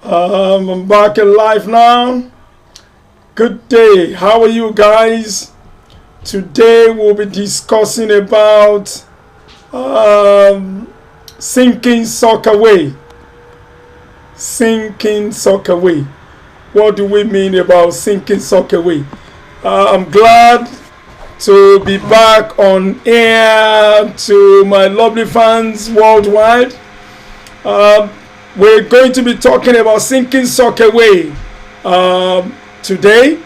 I'm back in live now. Good day. How are you guys? Today we'll be discussing about sinking soakaway. Sinking soakaway. What do we mean about sinking soakaway? I'm glad to be back on air to my lovely fans worldwide. We're going to be talking about sinking soakaway today.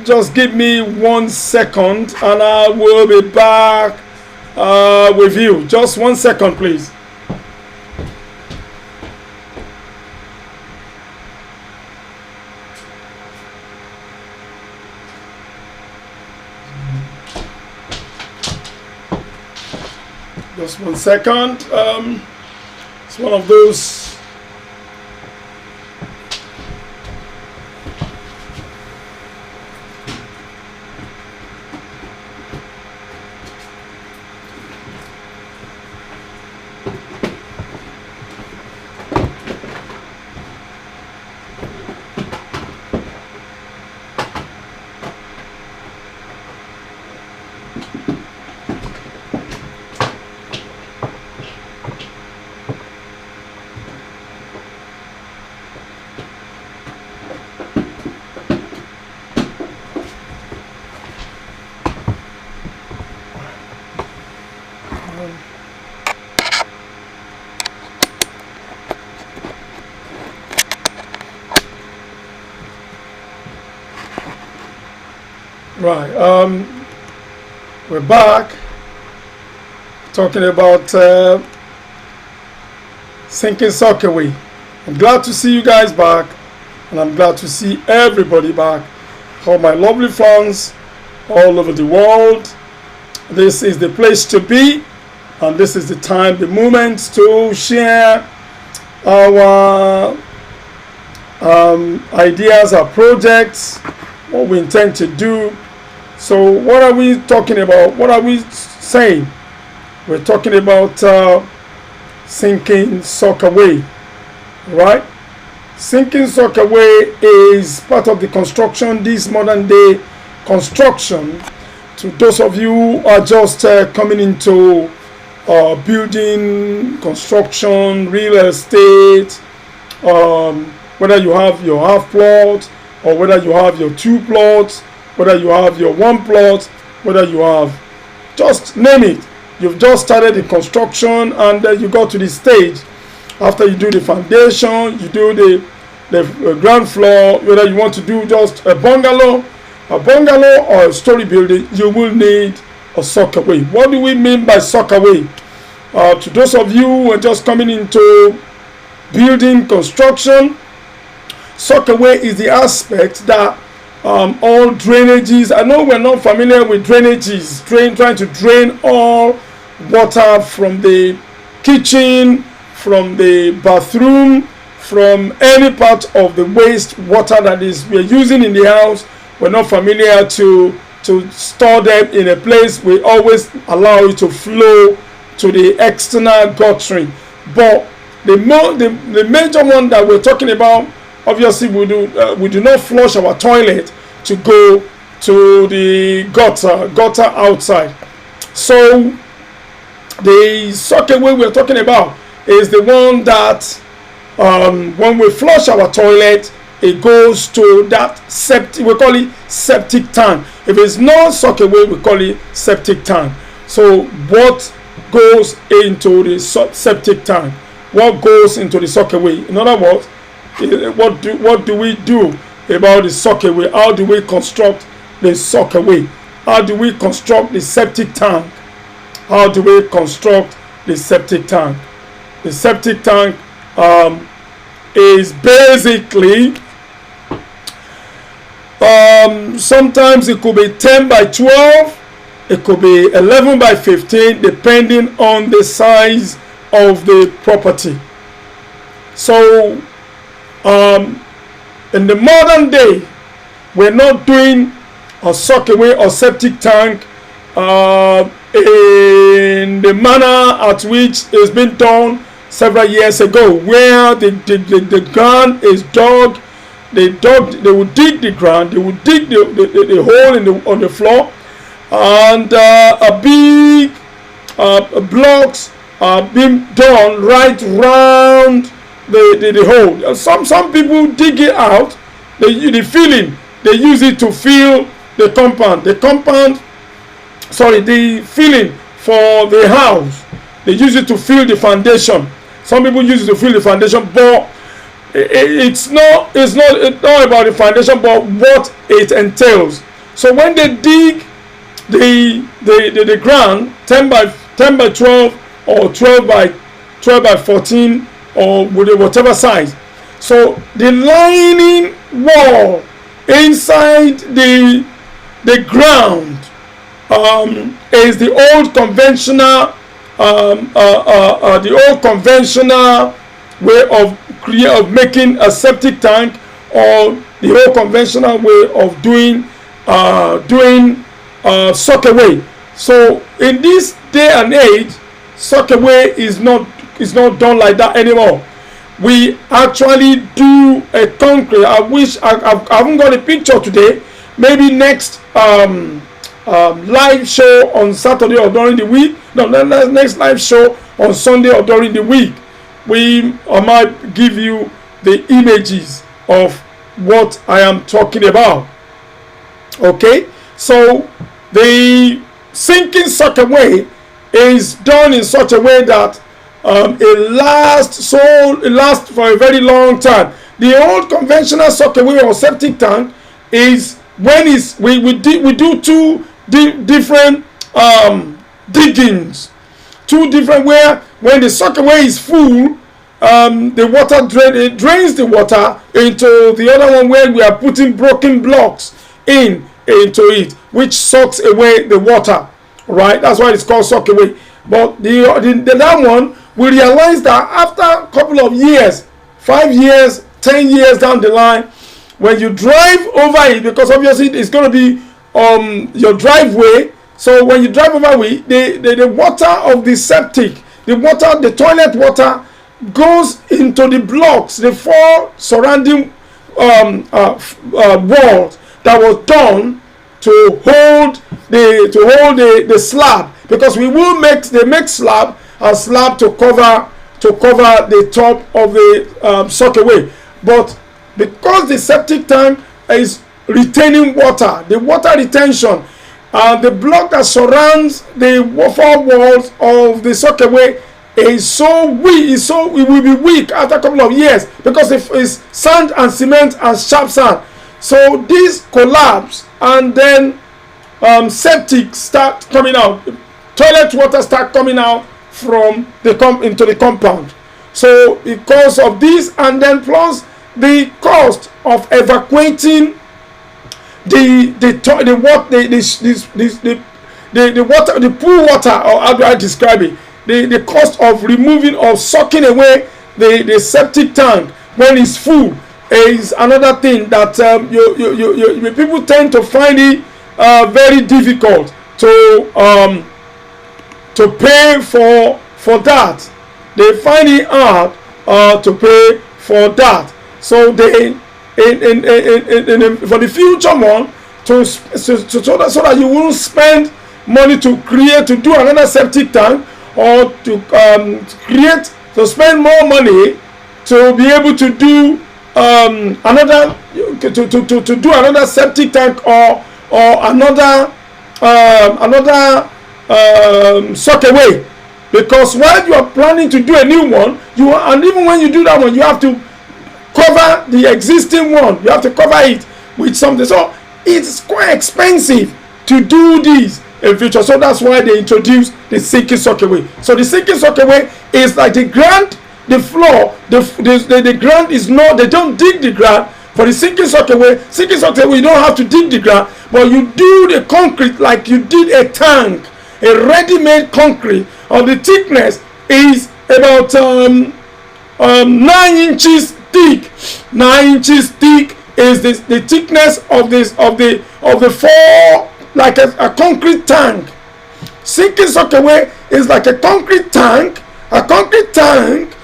Just give me 1 second and I will be back with you. Just 1 second, please. Just 1 second. It's one of those. Right, we're back talking about sinking soakaway. I'm glad to see you guys back, and I'm glad to see everybody back. All my lovely fans all over the world. This is the place to be, and this is the time, the moment to share our ideas, our projects, what we intend to do. So what are we talking about? What are we saying? We're talking about sinking soakaway, right? Sinking soakaway is part of the construction, this modern day construction. To those of you who are just coming into building, construction, real estate, whether you have your half plot or whether you have your 2 plots, whether you have your 1 plot, whether you have, just name it. You've just started the construction and then you got to the stage. After you do the foundation, you do the ground floor, whether you want to do just a bungalow or a story building, you will need a soakaway. What do we mean by soakaway? To those of you who are just coming into building construction, soakaway is the aspect that all drainages. I know we're not familiar with drainages, trying to drain all water from the kitchen, from the bathroom, from any part of the waste water that is we're using in the house. We're not familiar to store them in a place. We always allow it to flow to the external guttering. But the major one that we're talking about, obviously we do not flush our toilet to go to the gutter outside. So the soakaway we're talking about is the one that when we flush our toilet, it goes to that septic. We call it septic tank. If it's not soakaway, we call it septic tank. So what goes into the septic tank? What goes into the soakaway? In other words, what do we do about the soakaway? How do we construct the soakaway? How do we construct the septic tank? How do we construct the septic tank? The septic tank is basically sometimes it could be 10 by 12, it could be 11 by 15, depending on the size of the property. So in the modern day, we're not doing a soakaway or septic tank in the manner at which it's been done several years ago, where the ground is dug. They would dig the ground, they would dig the hole on the floor, and a big blocks are being done right round the hole. Some people dig it out. The filling, they use it to fill the compound. The filling for the house, they use it to fill the foundation. Some people use it to fill the foundation, but it's not about the foundation, but what it entails. So when they dig the ground 10 by 12 or 12 by 14 or whatever size, so the lining wall inside the ground is the old conventional way of making a septic tank, or the old conventional way of doing soakaway. So in this day and age, soakaway is not done like that anymore. We actually do a concrete. I wish I haven't got a picture today. Maybe next live show on Saturday or during the week. No, next live show on Sunday or during the week. I might give you the images of what I am talking about. Okay, so the sinking soakaway is done in such a way that it lasts for a very long time. The old conventional soakaway or septic tank is when we do two different diggings, two different where when the soakaway is full, the water drains the water into the other one where we are putting broken blocks into it, which sucks away the water. Right, that's why it's called soakaway. But the other one, we realize that after a couple of years, 5 years, 10 years down the line, when you drive over it, because obviously it's going to be your driveway. So when you drive over it, the water of the septic, the toilet water goes into the blocks, the four surrounding walls that was done to hold the slab, because they make slab to cover the top of the soakaway. But because the septic tank is retaining water, the water retention, the block that surrounds the four walls of the soakaway is so weak, it will be weak after a couple of years, because it's sand and cement and sharp sand. So this collapse, and then septic start coming out, toilet water start coming out from into the compound. So because of this, and then plus the cost of evacuating the pool water, or how do I describe it? The cost of removing or sucking away the septic tank when it's full is another thing that people tend to find it very difficult to pay for that. They find it hard to pay for that. So they for the future one, so that you won't spend money to do another septic tank, or to spend more money to be able to do another septic tank or another soakaway. Because while you are planning to do a new one, and even when you do that one, you have to cover the existing one. You have to cover it with something. So it's quite expensive to do this in future. So that's why they introduced the sinking soakaway. So the sinking soakaway is like the ground, the floor, the ground is not, they don't dig the ground. For the sinking soakaway, you don't have to dig the ground, but you do the concrete like you did a tank, a ready-made concrete. The thickness is about 9 inches thick. 9 inches thick is the thickness of the four, like a concrete tank. Sinking soakaway is like a concrete tank. A concrete tank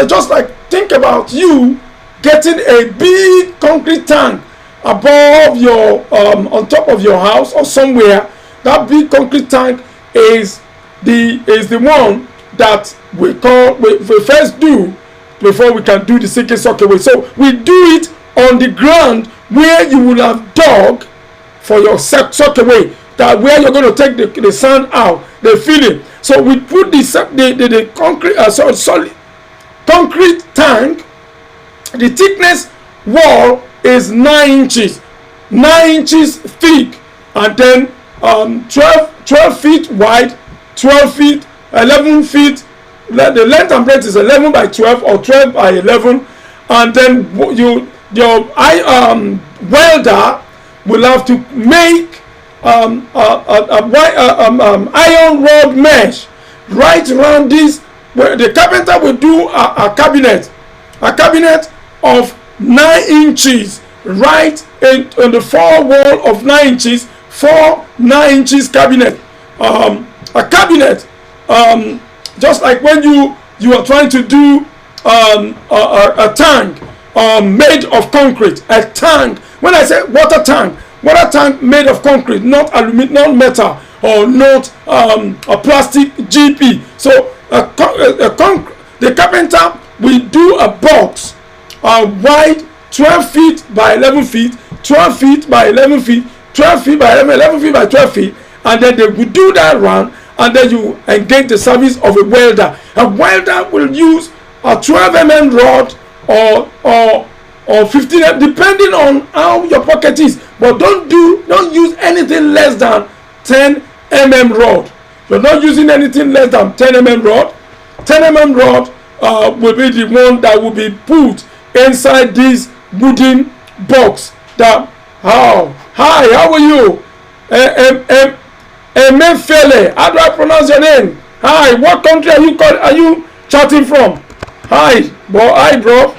just like think about you getting a big concrete tank above your on top of your house or somewhere. That big concrete tank is the one that we first do before we can do the sinking soakaway. So we do it on the ground where you will have dug for your soakaway, that where you're going to take the sand out, the filling. So we put the concrete solid concrete tank. The thickness wall is 9 inches, 9 inches thick, and then 12 feet wide, 12 feet, 11 feet. The length and breadth is 11 by 12 or 12 by 11, and then your welder will have to make iron rod mesh right around this. Where the carpenter will do a cabinet of 9 inches right on the far wall of 9 inches, 4 9 inches cabinet. A cabinet, just like when you are trying to do a tank made of concrete. A tank, when I say water tank made of concrete, not aluminum, not metal, or not a plastic GP. So the carpenter will do a box wide 12 feet by 11 feet, 12 feet by 11 feet, 12 feet by 11 feet by 12 feet, and then they will do that round, and then you engage the service of a welder. A welder will use a 12 mm rod or 15 mm, depending on how your pocket is, but don't use anything less than 10 mm rod. You're not using anything less than 10 mm rod. 10 mm rod will be the one that will be put inside this wooden box. That hi, how are you? Emefele, how do I pronounce your name? Hi, what country are you chatting from? Hi, bro.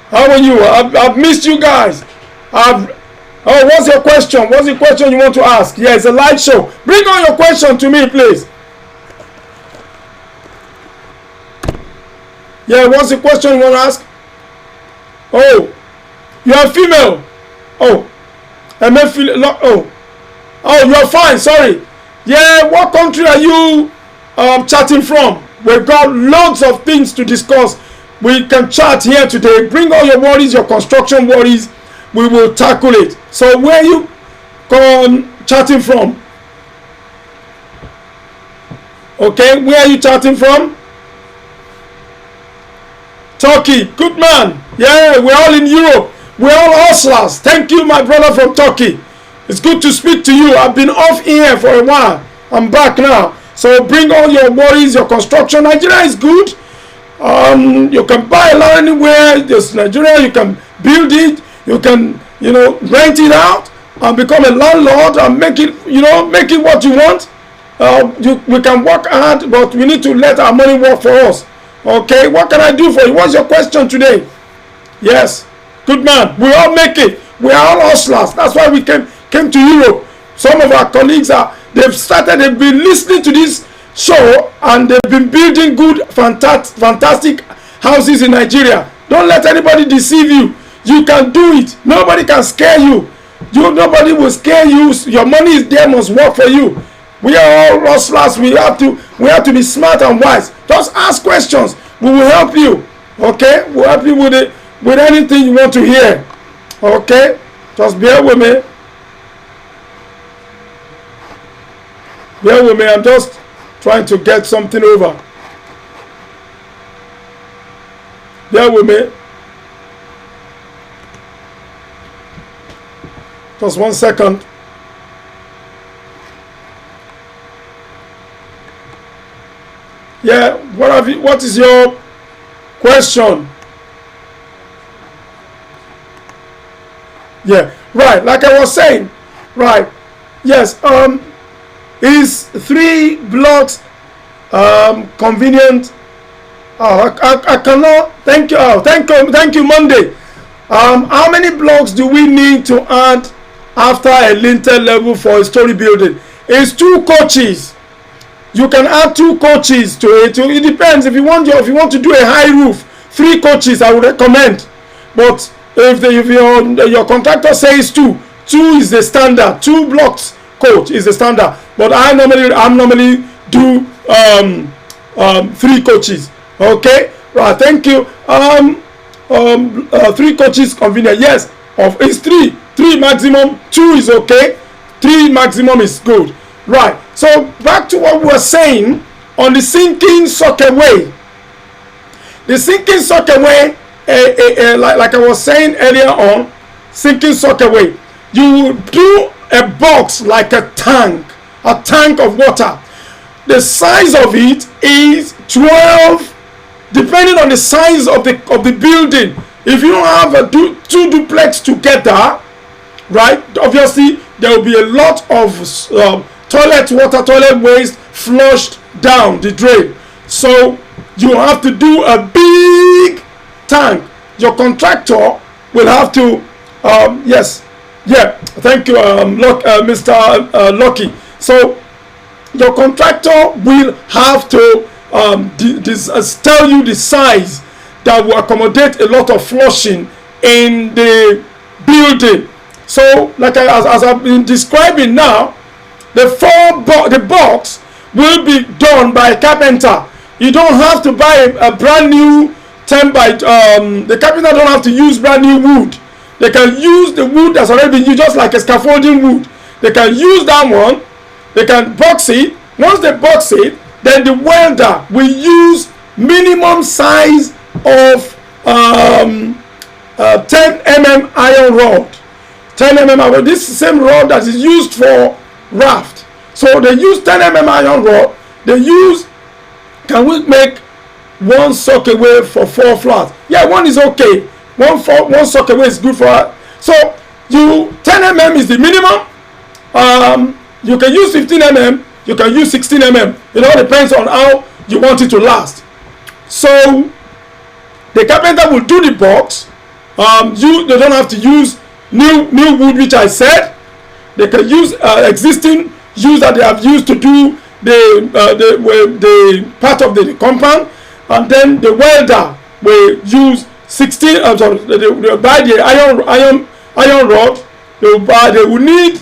How are you? I've missed you guys. What's your question? What's the question you want to ask? Yeah, it's a live show. Bring on your question to me, please. Yeah, what's the question you want to ask? Oh, you are female. Oh, you're fine. Sorry. Yeah, what country are you chatting from? We've got loads of things to discuss. We can chat here today. Bring all your worries, your construction worries. We will tackle it. So where are you chatting from? Okay, where are you chatting from? Turkey. Good man. Yeah, we're all in Europe. We're all hustlers. Thank you, my brother from Turkey. It's good to speak to you. I've been off here for a while. I'm back now. So bring all your worries, your construction. Nigeria is good. You can buy a land anywhere. There's Nigeria. You can build it. You can, rent it out and become a landlord and make it what you want. We can work hard, but we need to let our money work for us. Okay, what can I do for you? What's your question today? Yes, good man. We all make it. We are all hustlers. That's why we came to Europe. Some of our colleagues they've been listening to this show, and they've been building good, fantastic houses in Nigeria. Don't let anybody deceive you. You can do it. Nobody can scare you. Nobody will scare you. Your money is there, must work for you. We are all hustlers. We have to be smart and wise. Just ask questions. We will help you. Okay? We'll help you with anything you want to hear. Okay? Just bear with me. Bear with me. I'm just trying to get something over. Bear with me. Just 1 second. Yeah, what is your question? Yeah, right, like I was saying, right, yes, is 3 blocks convenient? I cannot, thank you, Monday. How many blocks do we need to add after a lintel level for a story building? It's 2 coaches. you can add 2 coaches to it. It depends. If you want to do a high roof, 3 coaches I would recommend. But if your contractor says 2 is the standard. 2 blocks coach is the standard. But I normally do 3 coaches. Okay, right? Thank you. 3 coaches convenient. Yes, it's 3 maximum. 2 is okay. 3 maximum is good. Right. So back to what we were saying on the sinking soakaway. The sinking soakaway, like I was saying earlier on, sinking soakaway. You do a box like a tank of water. The size of it is 12, depending on the size of the building. If you don't have 2 duplex together, right, obviously there will be a lot of toilet waste flushed down the drain. So you have to do a big tank. Your contractor will have to thank you, Mr. Lucky. So your contractor will have to tell you the size that will accommodate a lot of flushing in the building. So like as I've been describing now, the box will be done by a carpenter. You don't have to buy a brand new 10 by the carpenter don't have to use brand new wood. They can use the wood that's already been used, just like a scaffolding wood. They can use that one. They can box it. Once they box it, then the welder will use minimum size of 10 mm iron rod. 10 mm iron rod. This is the same rod that is used for raft. So they use 10 mm iron rod. Can we make 1 soakaway for 4 flats? Yeah, 1 is okay. 1 soakaway is good for us. So 10 mm is the minimum. You can use 15 mm. You can use 16 mm. It all depends on how you want it to last. So the carpenter will do the box. They don't have to use new wood, which I said. They can use existing use that they have used to do the part of the compound, and then the welder will use 16. They buy the iron rod. They will need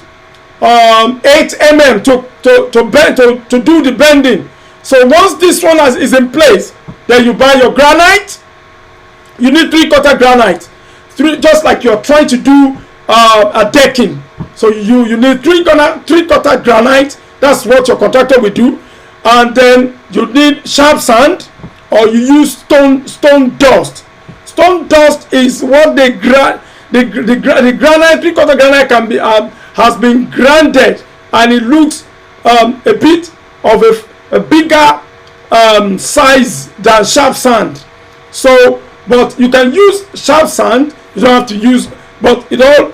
8 mm to do the bending. So once this one is in place, then you buy your granite. You need 3/4 granite, just like you're trying to do a decking. So you need 3/4 granite. That's what your contractor will do. And then you need sharp sand, or you use stone dust. Stone dust is what the granite 3/4 granite can be has been grinded, and it looks a bit of a bigger size than sharp sand. So, but you can use sharp sand. You don't have to use, but it all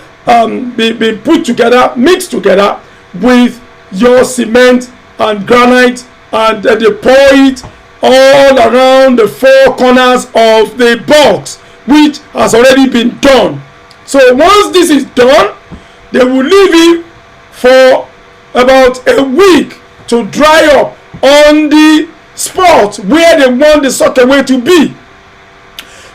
be put together, mixed together with your cement and granite, and they pour it all around the 4 corners of the box, which has already been done. So once this is done, they will leave it for about a week to dry up on the spot where they want the soakaway to be.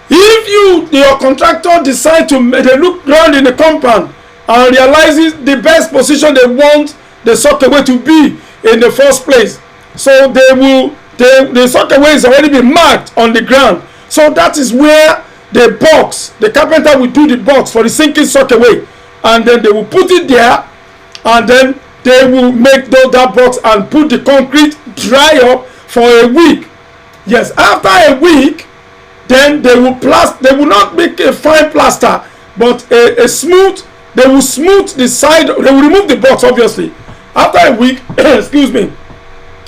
If your contractor decide they look around in the compound and realizes the best position they want the soakaway to be in the first place, so the soakaway is already been marked on the ground. So that is where the carpenter will do the box for the sinking soakaway, and then they will put it there, and then they will make that box and put the concrete dry up for a week. Yes, after a week, then they will not make a fine plaster, but a smooth. They will smooth the side. They will remove the box, obviously. After a week, excuse me,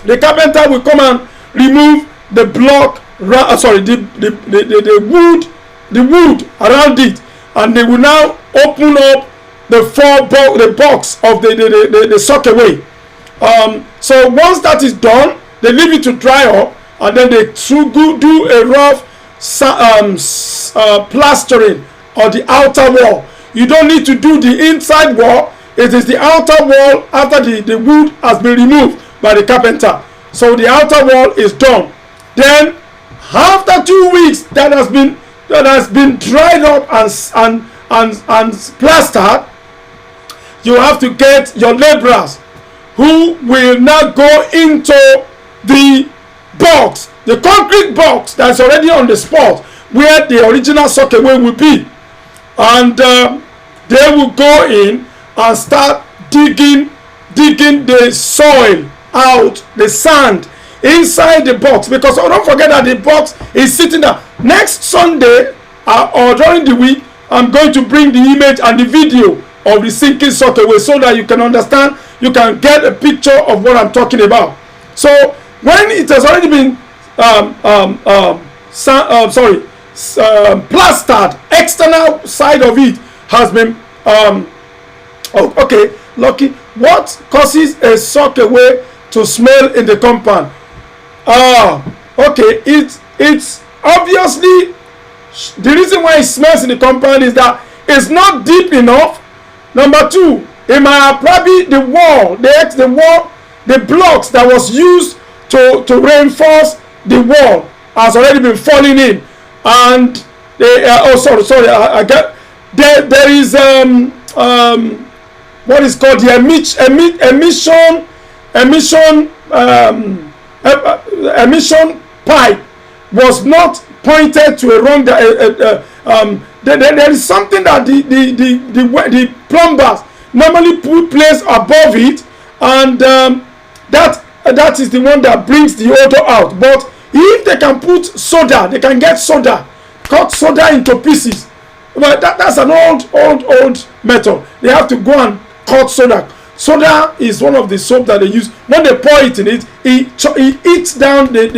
the carpenter will come and remove the block. The wood around it, and they will now open up the box of the soakaway. So once that is done, they leave it to dry up, and then they do a rough plastering on the outer wall. You don't need to do the inside wall. It is the outer wall after the wood has been removed by the carpenter. So the outer wall is done. Then after 2 weeks that has been dried up and plastered, you have to get your laborers who will now go into the box, the concrete box that's already on the spot where the original soakaway will be, and they will go in and start digging the soil out, the sand inside the box, because don't forget that the box is sitting there. Next Sunday or during the week, I'm going to bring the image and the video of the sinking soakaway so that you can understand, you can get a picture of what I'm talking about. So when it has already been plastered, external side of it has been okay, Lucky, what causes a soakaway to smell in the compound? Okay, it's obviously the reason why it smells in the compound is that it's not deep enough. Number two, it might have probably the wall, the blocks that was used to reinforce the wall has already been falling in, and I get there is what is called the emission pipe was not pointed to a wrong. There is something that the plumbers normally place above it, and that is the one that brings the odor out. But if they can put soda, they can get soda, cut soda into pieces. But that's an old method. They have to go and cut soda. Soda is one of the soap that they use. When they pour it in it, it eats down the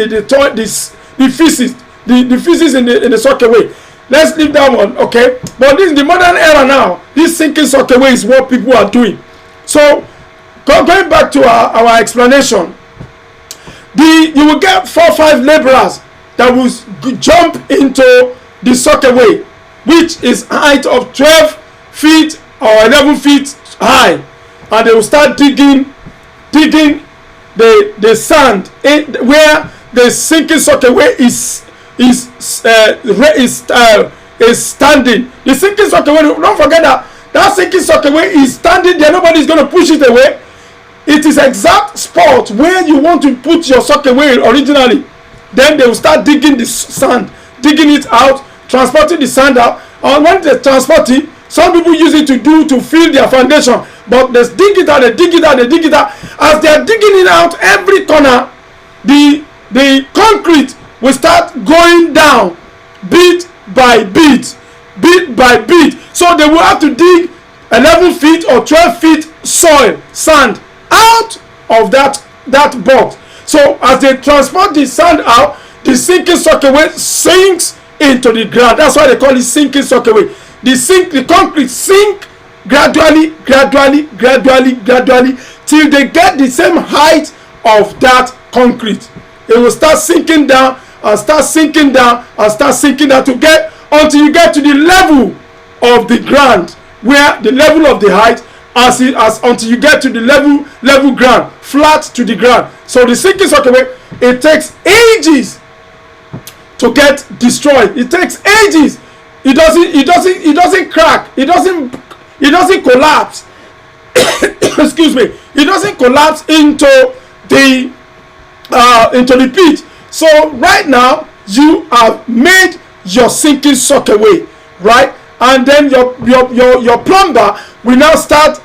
feces, the feces in the soakaway. Let's leave that one, okay? But this is the modern era now. This sinking soakaway is what people are doing. So going back to our explanation, you will get 4 or 5 laborers that will jump into the soakaway, which is height of 12 feet or 11 feet high, and they will start digging the sand where the sinking soakaway is standing. The sinking soakaway, don't forget that sinking soakaway is standing there. Nobody is going to push it away. It is exact spot where you want to put your soakaway originally. Then they will start digging the sand, digging it out, transporting the sand out. And when they transport it, some people use it to fill their foundation. But they dig it out, they dig it out, they dig it out. As they are digging it out, every corner, the concrete will start going down bit by bit, bit by bit. So they will have to dig 11 feet or 12 feet soil, sand out of that box. So as they transport the sand out, the sinking soakaway sinks into the ground. That's why they call it sinking soakaway. The concrete sink gradually till they get the same height of that concrete. It will start sinking down and start sinking down and start sinking down to get until you get to the level of the ground, where the level of the height until you get to the level ground, flat to the ground. So the sinking soakaway, it takes ages to get destroyed. It takes ages. It doesn't crack. It doesn't collapse. Excuse me. It doesn't collapse into the pit. So right now you have made your sinking soakaway, right? And then your plumber will now start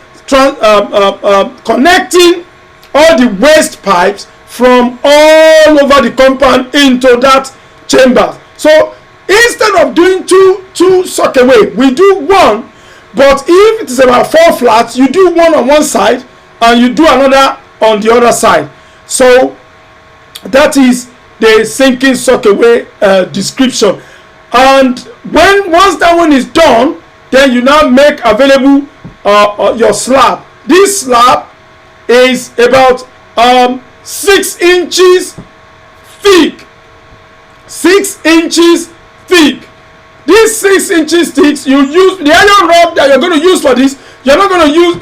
connecting all the waste pipes from all over the compound into that chamber. So instead of doing two soakaway, we do one. But if it is about 4 flats, you do one on one side and you do another on the other side. So that is the sinking soakaway description. And once that one is done, then you now make available your slab. This slab is about 6 inches thick. 6 inches thick. These 6 inches thick, you use the iron rod that you're going to use for this. You're not going to use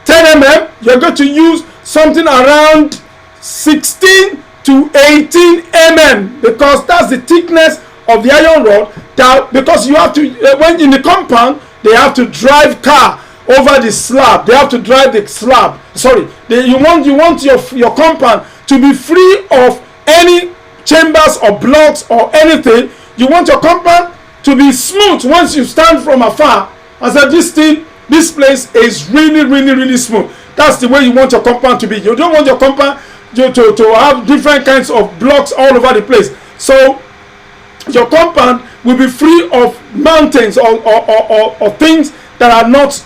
10 mm. You're going to use something around 16 to 18 mm, because that's the thickness of the iron rod. That because you have to when in the compound they have to drive car over the slab. They have to drive the slab. Sorry, you want your compound to be free of any chambers or blocks or anything. You want your compound to be smooth. Once you stand from afar and say this place is really smooth. That's the way you want your compound to be. You don't want your compound to have different kinds of blocks all over the place. So your compound will be free of mountains or things that are not.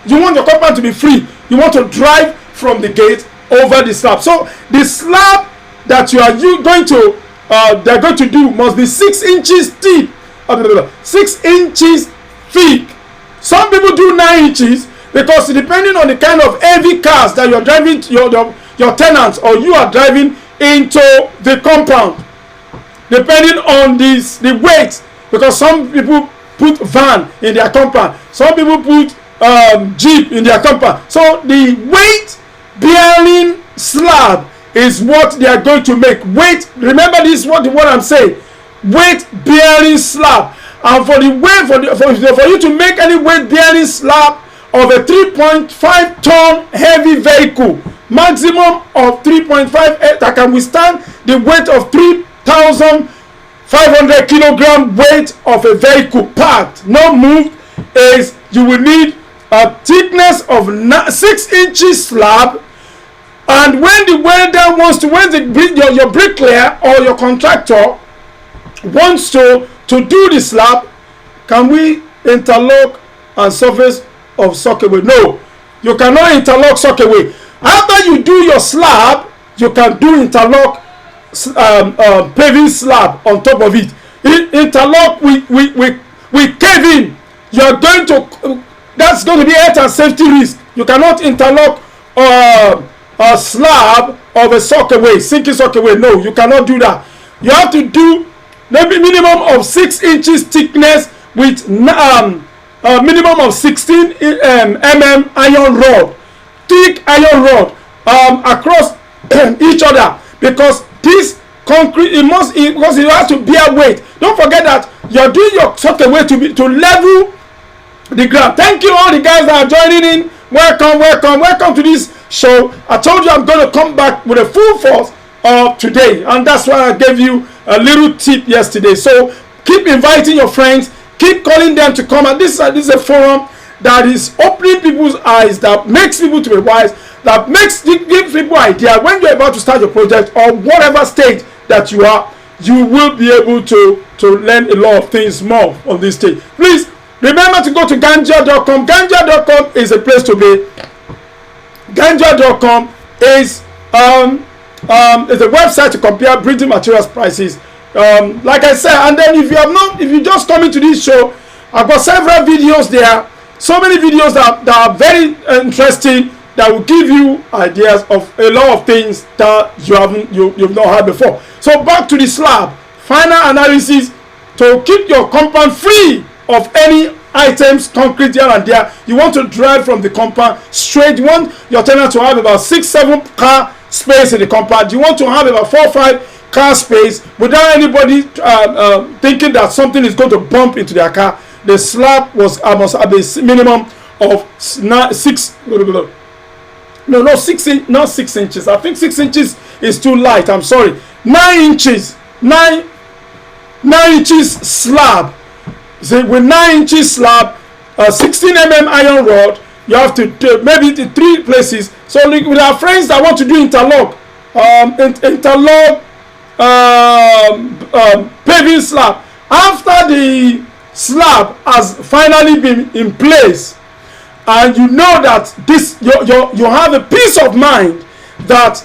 You want your compound to be free. You want to drive from the gate over the slab. So the slab that they're going to do must be 6 inches deep, 6 inches thick. Some people do 9 inches because depending on the kind of heavy cars that you're driving, your tenants or you are driving into the compound, depending on the weight, because some people put van in their compound, some people put jeep in their compound. So the weight bearing slab is what they are going to make. Weight, remember this, what I'm saying, weight bearing slab. And for you to make any weight bearing slab of a 3.5 ton heavy vehicle, maximum of 3.5 that can withstand the weight of 3,500 kilogram weight of a vehicle packed, not moved, is you will need a thickness of 6 inches slab. And when the welder wants to, when your bricklayer or your contractor wants to do the slab, can we interlock and surface of soakaway? No, you cannot interlock soakaway. After you do your slab, you can do interlock paving slab on top of it. Interlock we cave in. You are going to, that's going to be health and safety risk. You cannot interlock a slab of a soakaway, sinking soakaway. No, you cannot do that. You have to do maybe minimum of 6 inches thickness with a minimum of 16 mm iron rod, thick iron rod across each other, because this concrete because it has to bear weight. Don't forget that you're doing your soakaway to level the ground. Thank you all the guys that are joining in. Welcome to this show. I told you I'm going to come back with a full force today, and that's why I gave you a little tip yesterday. So keep inviting your friends, keep calling them to come. And this is a forum that is opening people's eyes, that makes people to be wise, that gives people idea. When you're about to start your project or whatever stage that you are, you will be able to learn a lot of things more on this stage. Please remember to go to ganja.com. Ganja.com is a place to be. Ganja.com is a website to compare building materials prices. Like I said, and then if you just come into this show, I've got several videos there. So many videos that are very interesting, that will give you ideas of a lot of things that you've not had before. So back to the slab. Final analysis to keep your compound free of any items, concrete here and there. You want to drive from the compound straight. You want your tenant to have about 6-7 car space in the compound. You want to have about 4-5 car space without anybody thinking that something is going to bump into their car. The slab must have a minimum of 6 inches. I think 6 inches is too light. I'm sorry. 9 inches. 9 inches slab. See, with 9 inches slab, 16 mm iron rod, you have to do maybe the 3 places. So with our friends that want to do interlock, paving slab, after the slab has finally been in place, and you know that this you have a peace of mind that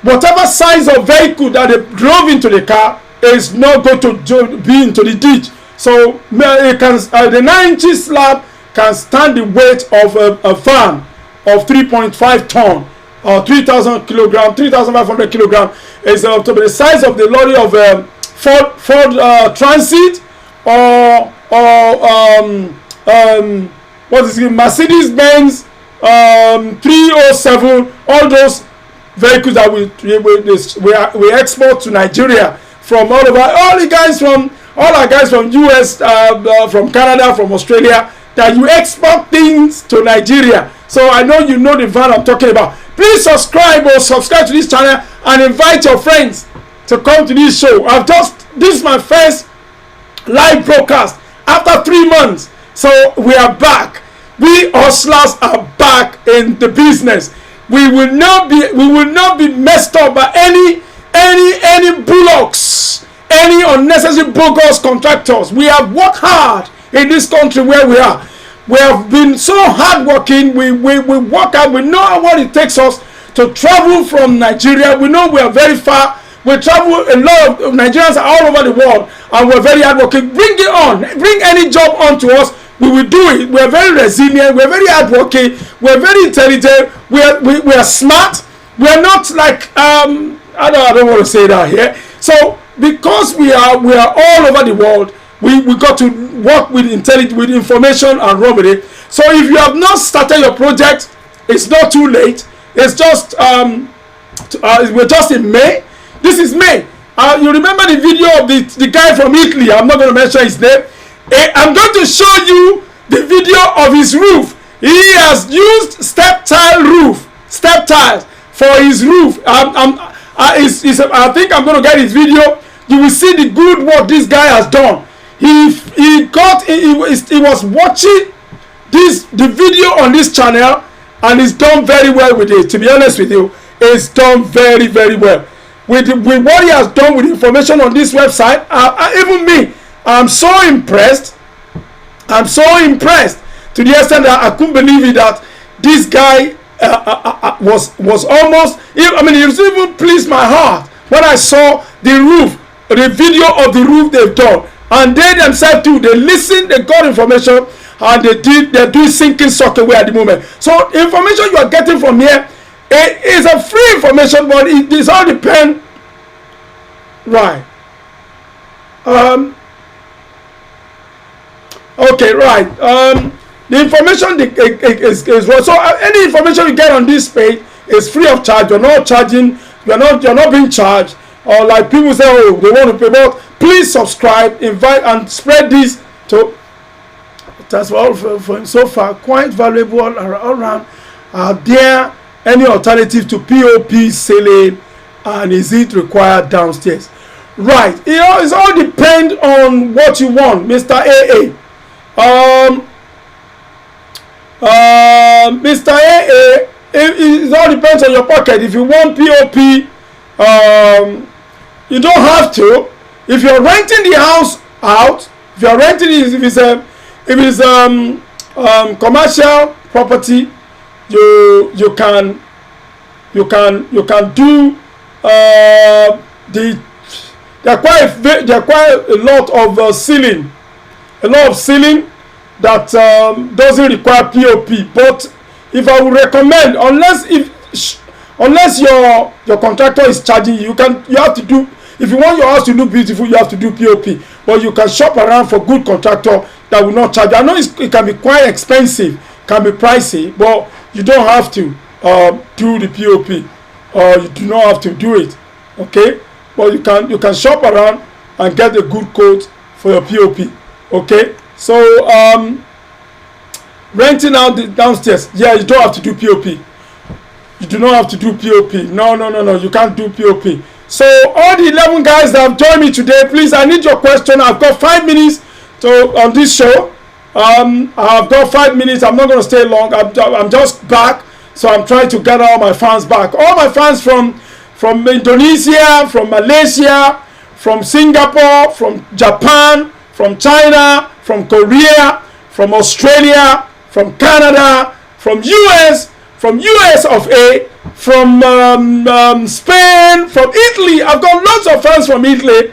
whatever size of vehicle that they drove into the car is not going to be into the ditch. So it can, the 9 inches slab can stand the weight of a van of 3.5 ton or 3,000 kilogram, 3,500 kilogram. Is to be the size of the lorry of Ford Transit or what is it, Mercedes Benz 307. All those vehicles that we export to Nigeria from all over. All our guys from US, from Canada, from Australia, that you export things to Nigeria. So I know you know the van I'm talking about. Please subscribe to this channel and invite your friends to come to this show. This is my first live broadcast after 3 months. So we are back. We hustlers are back in the business. We will not be messed up by any bullocks, any unnecessary bogus contractors. We have worked hard in this country where we are. We have been so hardworking. We work out. We know what it takes us to travel from Nigeria. We know we are very far. We travel, a lot of Nigerians are all over the world, and we're very hardworking. Bring it on. Bring any job on to us. We will do it. We are very resilient. We are very hardworking. We are very intelligent. We are smart. We are not like I don't want to say that here. So because we are all over the world, we got to work with intelligence, with information and remedy. So if you have not started your project, it's not too late. It's just we're just in May. This is May. You remember the video of the guy from Italy? I'm not going to mention his name. I'm going to show you the video of his roof. He has used step tiles for his roof. I think I'm going to get his video. You will see the good work this guy has done. He was watching the video on this channel, and he's done very well with it. To be honest with you, it's done very, very well with what he has done with information on this website. Even me, I'm so impressed. I'm so impressed to the extent that I couldn't believe it, that this guy was almost. I mean, it even pleased my heart when I saw the video of the roof they've done. And they themselves too, they listened, they got information, and they're doing sinking soakaway at the moment. So information you are getting from here, it is a free information, but it all depends. Right. Okay, right. The information is so any information you get on this page is free of charge. You're not charging. You're not being charged. Or like people say, oh, they want to pay. But please subscribe, invite, and spread this to. That's all for him so far. Quite valuable all around. Are there any alternative to POP ceiling, and is it required downstairs? Right. It all depends on what you want, Mr. AA. Mr. AA, it all depends on your pocket. If you want POP, you don't have to. If you're renting the house out, if you're renting it, if it's commercial property, you can do there are quite a lot of ceiling. A lot of ceiling that doesn't require POP. But if I would recommend, unless your contractor is charging you, you have to do. If you want your house to look beautiful, you have to do POP. But you can shop around for good contractor that will not charge. I know it can be quite expensive, can be pricey, but you don't have to do the POP, or you do not have to do it. Okay, but you can shop around and get a good quote for your POP. Okay, so renting out the downstairs, yeah, you don't have to do POP. You do not have to do POP. No, you can't do POP. So all the 11 guys that have joined me today, please, I need your question. I've got 5 minutes on this show. I've got 5 minutes. I'm not going to stay long. I'm just back, so I'm trying to gather all my fans back. All my fans from Indonesia, from Malaysia, from Singapore, from Japan, from China, from Korea, from Australia, from Canada, from US of A, from Spain, from Italy. I've got lots of friends from Italy.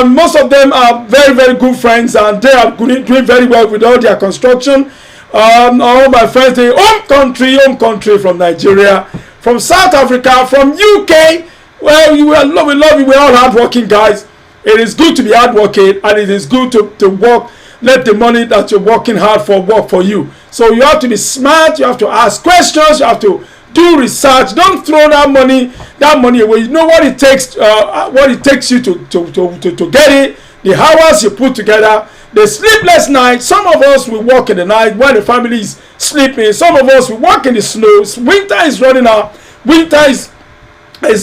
Most of them are very, very good friends, and they are doing very well with all their construction. All my friends, the home country from Nigeria, from South Africa, from UK. Well, we love you. We're all hardworking guys. It is good to be hardworking, and it is good to work. Let the money that you're working hard for work for you. So you have to be smart. You have to ask questions. You have to Do research. Don't throw that money away. You know what it takes you to get it, the hours you put together, the sleepless nights. Some of us will work in the night when the family is sleeping. Some of us will work in the snow. Winter is running out. Winter is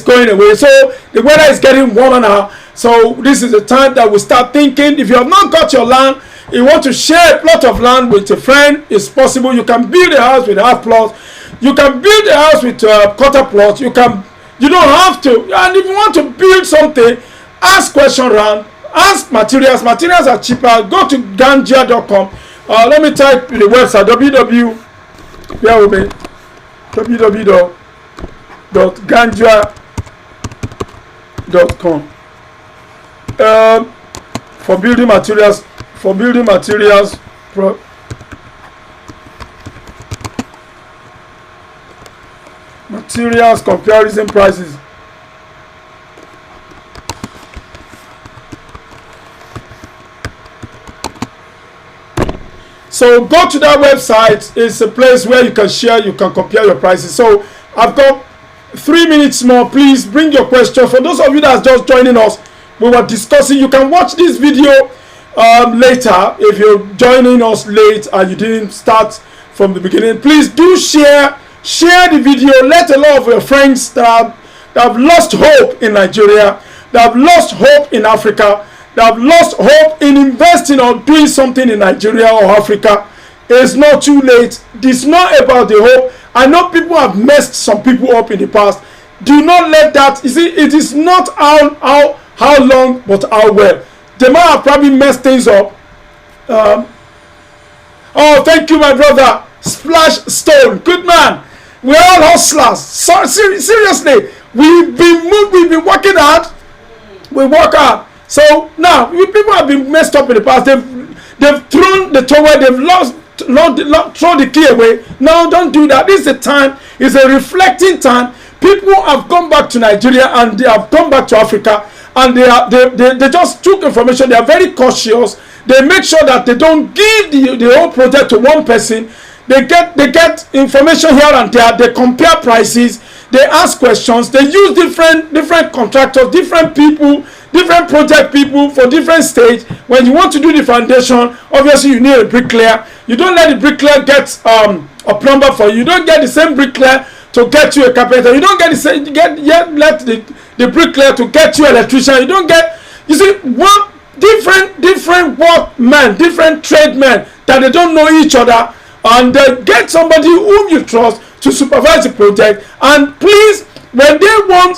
going away. So the weather is getting warmer now. So this is the time that we start thinking. If you have not got your land, you want to share a plot of land with a friend, it's possible. You can build a house with half plot. You can build a house with quarter plot. You don't have to. And if you want to build something, ask question around. Ask materials. Materials are cheaper. Go to ganjia.com. Let me type the website www.ganjia.com for building materials. Materials comparison prices. So go to that website. It's a place where you can share, you can compare your prices. So I've got 3 minutes more. Please bring your question. For those of you that are just joining us, we were discussing. You can watch this video later if you're joining us late and you didn't start from the beginning. Please do share the video. Let a lot of your friends that have lost hope in Nigeria, that have lost hope in Africa, that have lost hope in investing or doing something in Nigeria or Africa. It's not too late. It's not about the hope. I know people have messed some people up in the past. Do not let that. You see, it is not how long, but how well. They might have probably messed things up. Oh, thank you, my brother. Splash Stone, good man. We're all hustlers. So, seriously, we've been working hard. We work hard. So now people have been messed up in the past. They've thrown the towel. They've thrown the key away. No, don't do that. This is a time. It's a reflecting time. People have come back to Nigeria and they have come back to Africa, and they just took information. They are very cautious. They make sure that they don't give the whole project to one person. They get information here and there. They compare prices. They ask questions. They use different contractors, different people, different project people for different stage. When you want to do the foundation, obviously you need a bricklayer. You don't let the bricklayer get a plumber for you. You don't get the same bricklayer to get you a carpenter. You don't get the same let the bricklayer to get you an electrician. You don't get, you see, one different workmen, different tradesmen that they don't know each other, and get somebody whom you trust to supervise the project. And please, when they want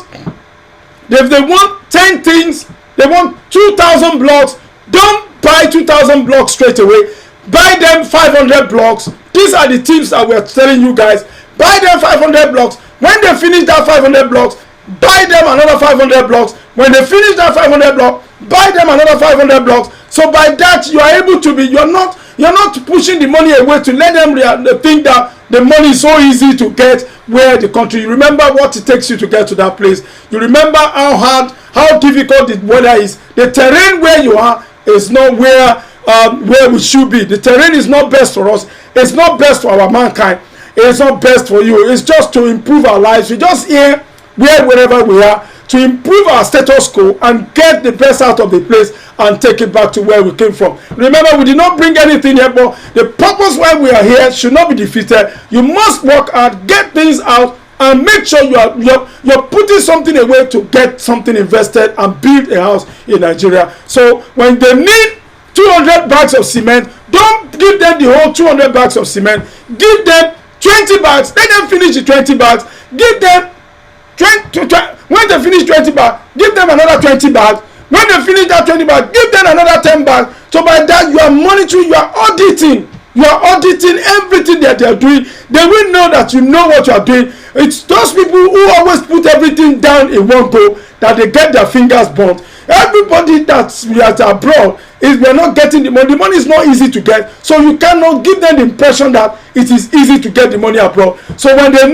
10 things, they want 2,000 blocks, don't buy 2,000 blocks straight away. Buy them 500 blocks. These are the tips that we're telling you guys. Buy them 500 blocks. When they finish that 500 blocks, buy them another 500 blocks. When they finish that 500 blocks, buy them another 500 blocks. So by that, you are able to be, you're not pushing the money away to let them think that the money is so easy to get where the country. You remember what it takes you to get to that place. You remember how hard, how difficult the weather is. The terrain where you are is not where we should be. The terrain is not best for us. It's not best for our mankind. It's not best for you. It's just to improve our lives. We just here, wherever we are, to improve our status quo and get the best out of the place and take it back to where we came from. Remember, we did not bring anything here, but the purpose why we are here should not be defeated. You must work hard, get things out, and make sure you're putting something away to get something invested and build a house in Nigeria. So when they need 200 bags of cement, don't give them the whole 200 bags of cement. Give them 20 bags. Let them finish the 20 bags. Give them 20. When they finish 20 bags, give them another 20 bags. When they finish that 20 bags, give them another 10 bags. So by that, you are monitoring, you are auditing. You are auditing everything that they are doing. They will know that you know what you are doing. It's those people who always put everything down in one go that they get their fingers burnt. Everybody that's abroad is we are not getting the money. The money is not easy to get, so you cannot give them the impression that it is easy to get the money abroad. So when they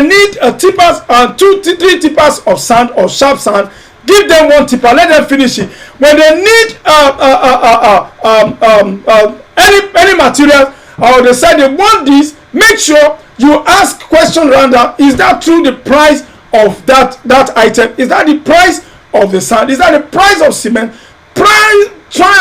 need tippers and 2-3 tippers of sand or sharp sand, give them one tipper. Let them finish it. When they need any material, or they say they want this, make sure You ask question random, is that true the price of that item? Is that the price of the sand? Is that the price of cement? Try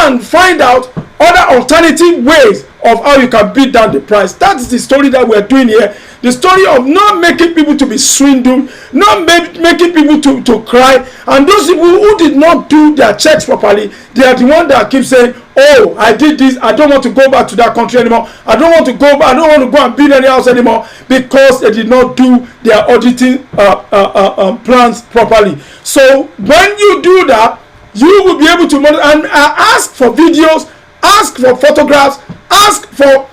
and find out other alternative ways of how you can beat down the price. That's the story that we're doing here. The story of not making people to be swindled, not making people to cry. And those people who did not do their checks properly, they are the ones that keep saying, oh, I did this, I don't want to go back to that country anymore, I don't want to go back, I don't want to go and build any house anymore, because they did not do their auditing plans properly. So when you do that, you will be able to monitor and ask for videos, ask for photographs, ask for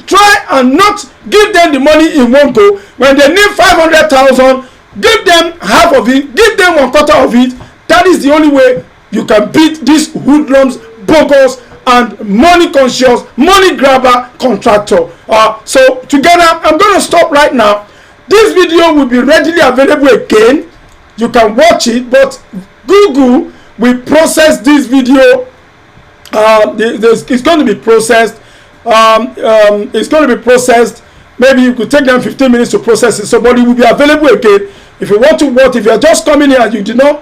try and not give them the money in one go. When they need 500,000, give them half of it, give them 1/4 of it. That is the only way you can beat these hoodlums, bogus, and money conscious, money grabber contractor. So together, I'm going to stop right now. This video will be readily available again. You can watch it, but Google will process this video. It's going to be processed. It's going to be processed. Maybe you could take them 15 minutes to process it. So, but it will be available again. If you want to watch, if you are just coming here and you did not,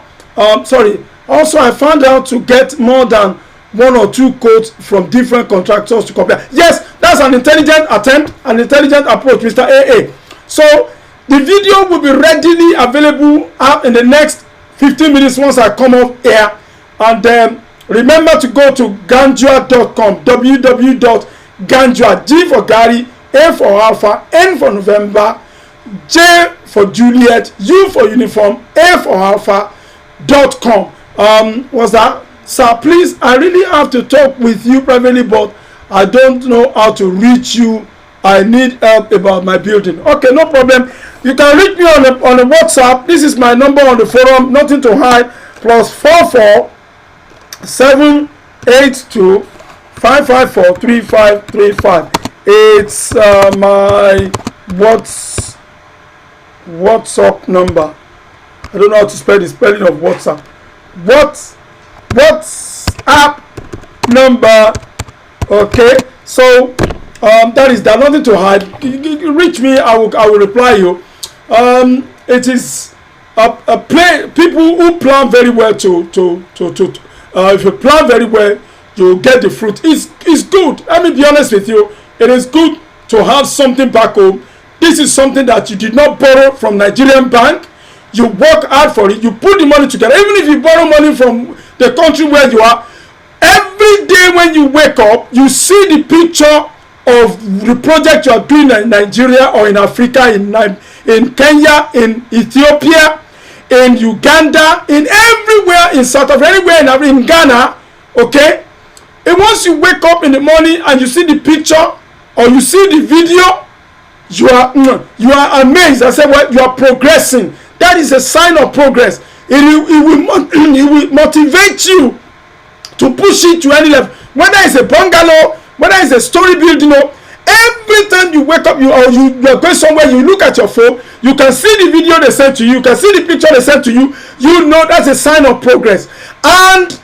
sorry. Also, I found out to get more than 1 or 2 quotes from different contractors to compare. Yes, that's an intelligent attempt, an intelligent approach, Mr. AA. So, the video will be readily available in the next 15 minutes once I come off here. And remember to go to ganjua.com, www.ganjua, G for Gary, A for Alpha, N for November, J for Juliet, U for Uniform, A for Alpha.com. Was that? Sir, please, I really have to talk with you privately, but I don't know how to reach you. I need help about my building. Okay, no problem. You can reach me on the WhatsApp. This is my number on the forum. Nothing to hide. +44 782 554 3535. It's my WhatsApp number. I don't know how to spell the spelling of WhatsApp. WhatsApp number. Okay, so that is that. Nothing to hide. You reach me, I will reply you. It is people who plan very well if you plan very well, you get the fruit. It's good. Let me be honest with you. It is good to have something back home. This is something that you did not borrow from Nigerian bank. You work hard for it. You put the money together. Even if you borrow money from the country where you are, every day when you wake up, you see the picture of the project you are doing in Nigeria or in Africa, in Kenya, in Ethiopia, in Uganda, in everywhere, in South Africa, anywhere in Ghana. Okay, and once you wake up in the morning and you see the picture or you see the video, you are amazed. I said, well, you are progressing. That is a sign of progress. It will motivate you to push it to any level. Whether it's a bungalow, whether it's a story building, every time you wake up, you are going somewhere, you look at your phone, you can see the video they sent to you, you can see the picture they sent to you, you know that's a sign of progress. And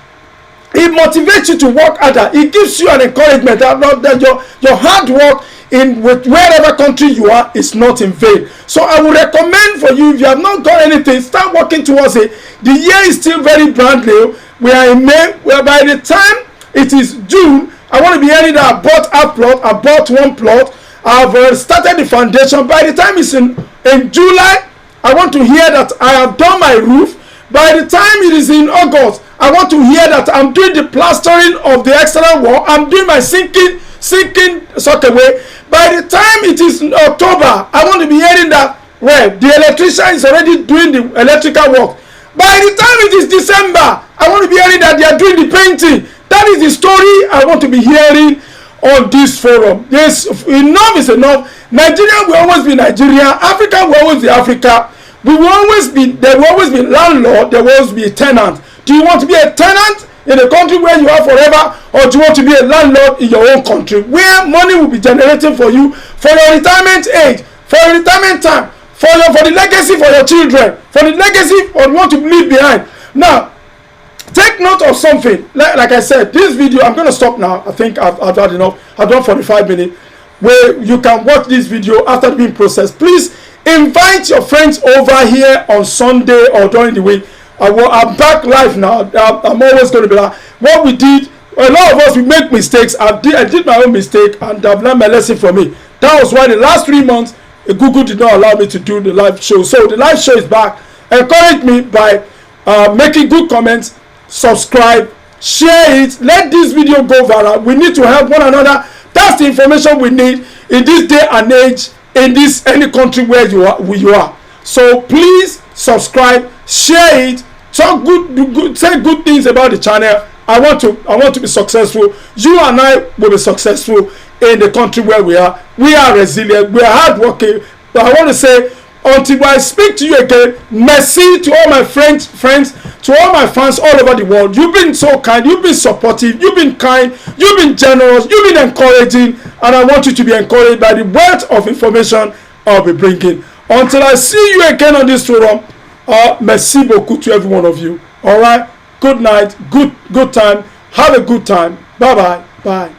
it motivates you to work harder. It gives you an encouragement that your hard work in wherever country you are is not in vain. So I would recommend for you, if you have not done anything, start working towards it. The year is still very brand new. We are in May, where by the time it is June, I want to be hearing that I bought a plot, I bought 1 plot, I've started the foundation. By the time it's in July, I want to hear that I have done my roof. By the time it is in August, I want to hear that I'm doing the plastering of the external wall, I'm doing my sinking soakaway. By the time it is in October, I want to be hearing that, well, the electrician is already doing the electrical work. By the time it is December, I want to be hearing that they are doing the painting. That is the story I want to be hearing on this forum. Yes, enough is enough. Nigeria will always be Nigeria. Africa will always be Africa. There will always be landlord, there will always be a tenant. Do you want to be a tenant in a country where you are forever, or do you want to be a landlord in your own country where money will be generated for you for your retirement age, for your retirement time, for the legacy for your children, for the legacy for what you want to leave behind? Now, take note of something. Like I said, this video, I'm going to stop now. I think I've had enough. I've done 45 minutes. where you can watch this video after being processed. Please invite your friends over here on Sunday or during the week. I'm back live now. I'm always going to be like, what we did, a lot of us, we make mistakes. I did my own mistake, and I've learned my lesson from it. That was why the last 3 months, Google did not allow me to do the live show. So the live show is back. Encourage me by making good comments, subscribe, share it, let this video go viral. We need to help one another. That's the information we need in this day and age, in this any country where you are. So please subscribe, share it, talk say good things about the channel. I want to be successful. You and I will be successful in the country where we are. We are resilient, we are hardworking. But I want to say, until I speak to you again, merci to all my friends, to all my fans all over the world. You've been so kind, you've been supportive, you've been kind, you've been generous, you've been encouraging, and I want you to be encouraged by the wealth of information I'll be bringing. Until I see you again on this forum, merci beaucoup to every one of you. All right, good night, good time, have a good time. Bye.